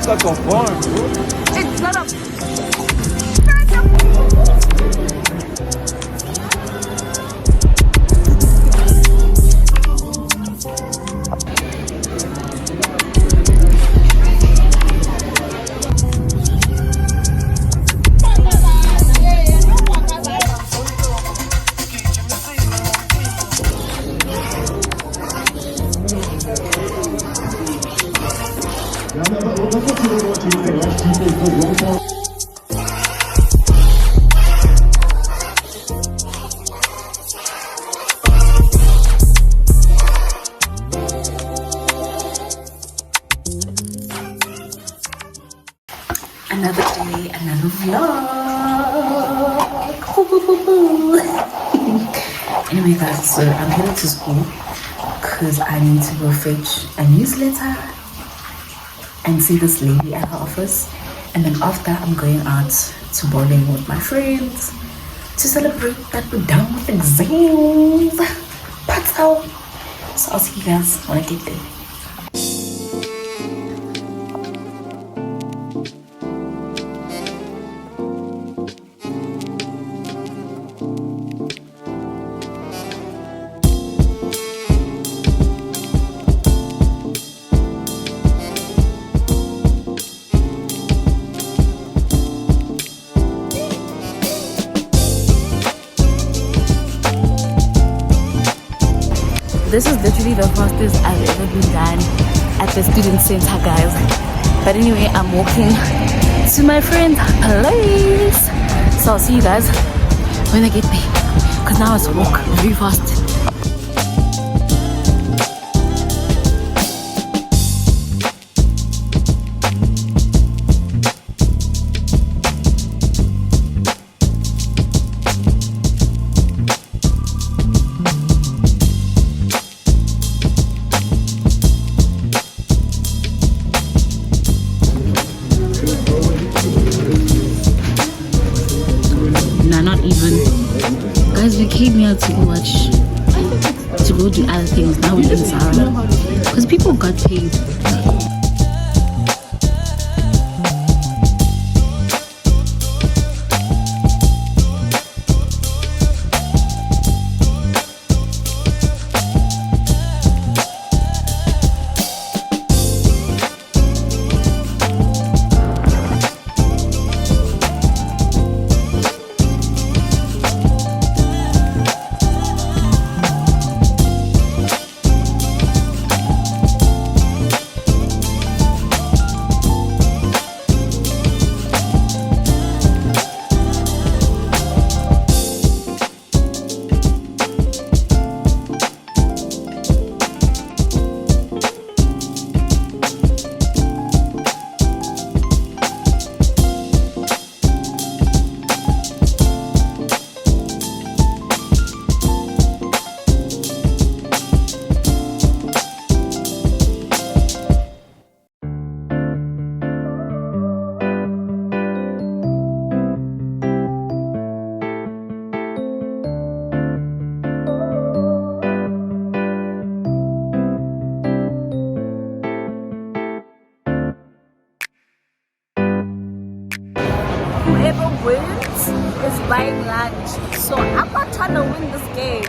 like a farm, bro. It's not a. Another day, another vlog. Anyway guys, so I'm headed to school because I need to go fetch a newsletter and see this lady at her office, and then after I'm going out to bowling with my friends to celebrate that we're done with exams. That's how. So I'll see you guys when I get there. This is literally the fastest I've ever been done at the student center, guys. But anyway, I'm walking to my friend's place. So I'll see you guys when I get there. Because now I have to walk very fast. Guys, we came here to go watch, to go do other things. Now we're in Zara because people got paid. Whoever wins is buying lunch. So I'm not trying to win this game.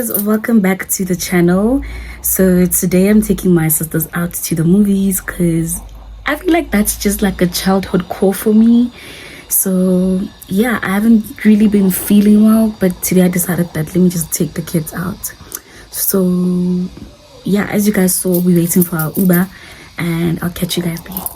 guys, welcome back to the channel. So today I'm taking my sisters out to the movies because I feel like that's just like a childhood core for me. So yeah, I haven't really been feeling well, but today I decided that let me just take the kids out. So yeah, as you guys saw, we're waiting for our Uber and I'll catch you guys later.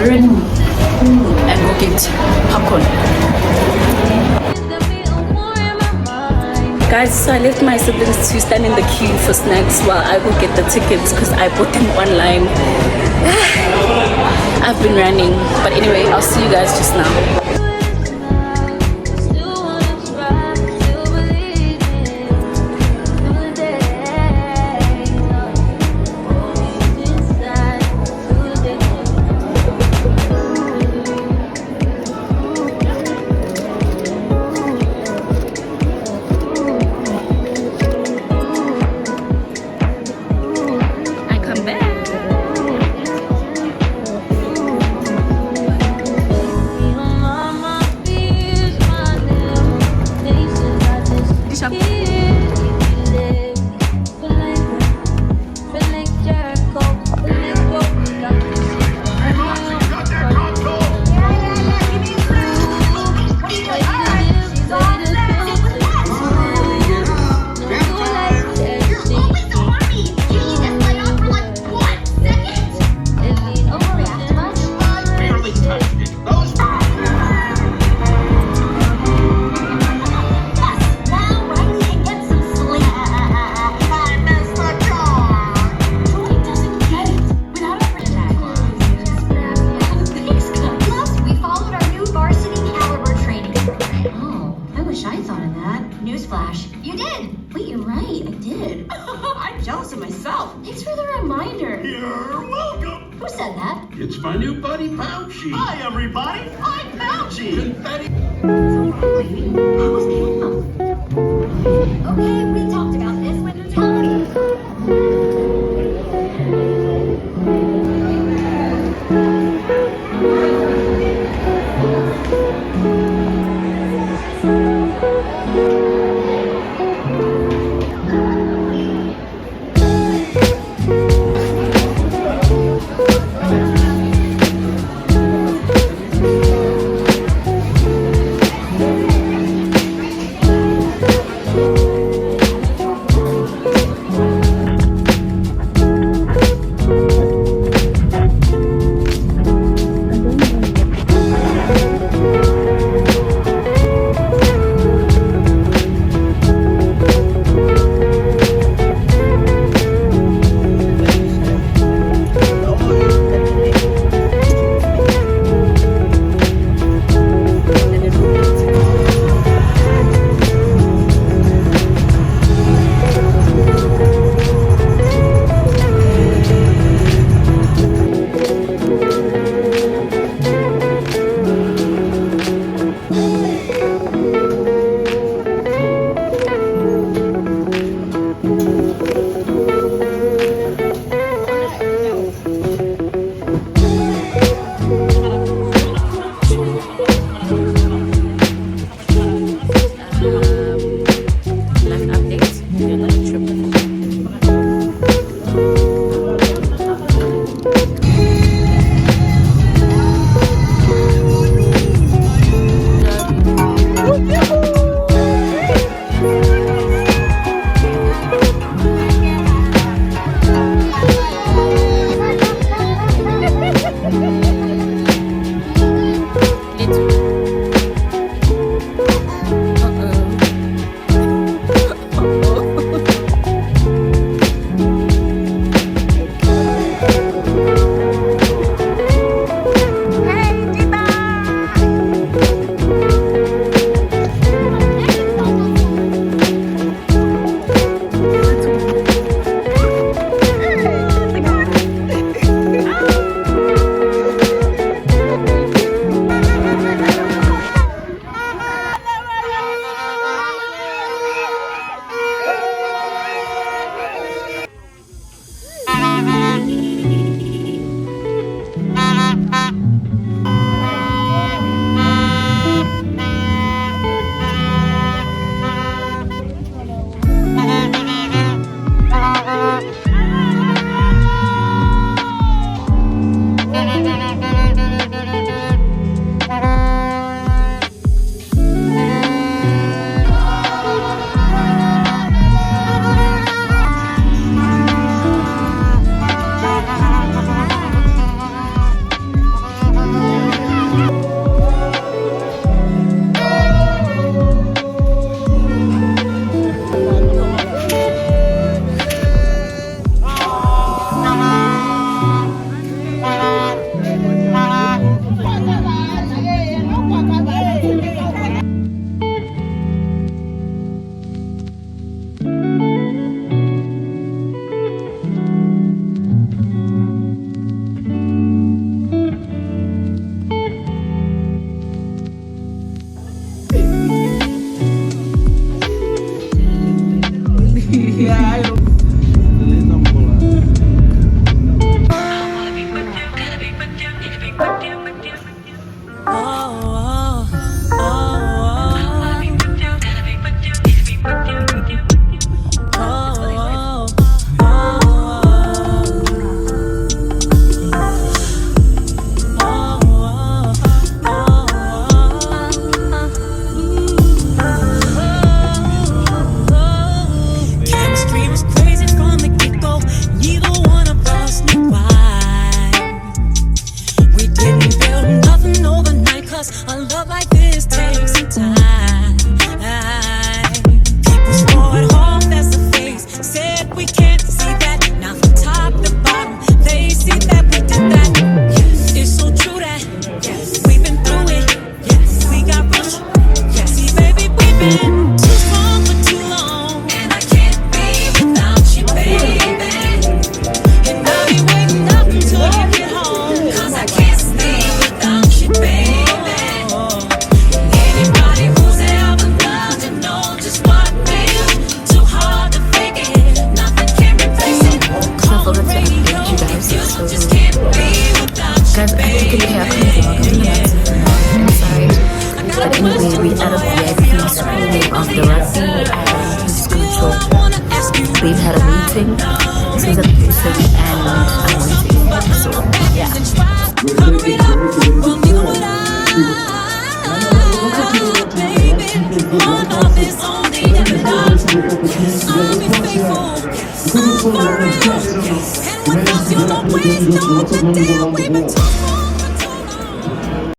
And go get popcorn. Guys, so I left my siblings to stand in the queue for snacks while I go get the tickets because I bought them online. I've been running, but anyway, I'll see you guys just now. It's my new buddy, Pouchy. Hi, everybody. I'm Pouchy. Okay, we talked about this when you tell me. We've had a meeting, so he's at the meeting and I'm waiting. So yeah. And without you, no ways, don't you dare, we've been talking.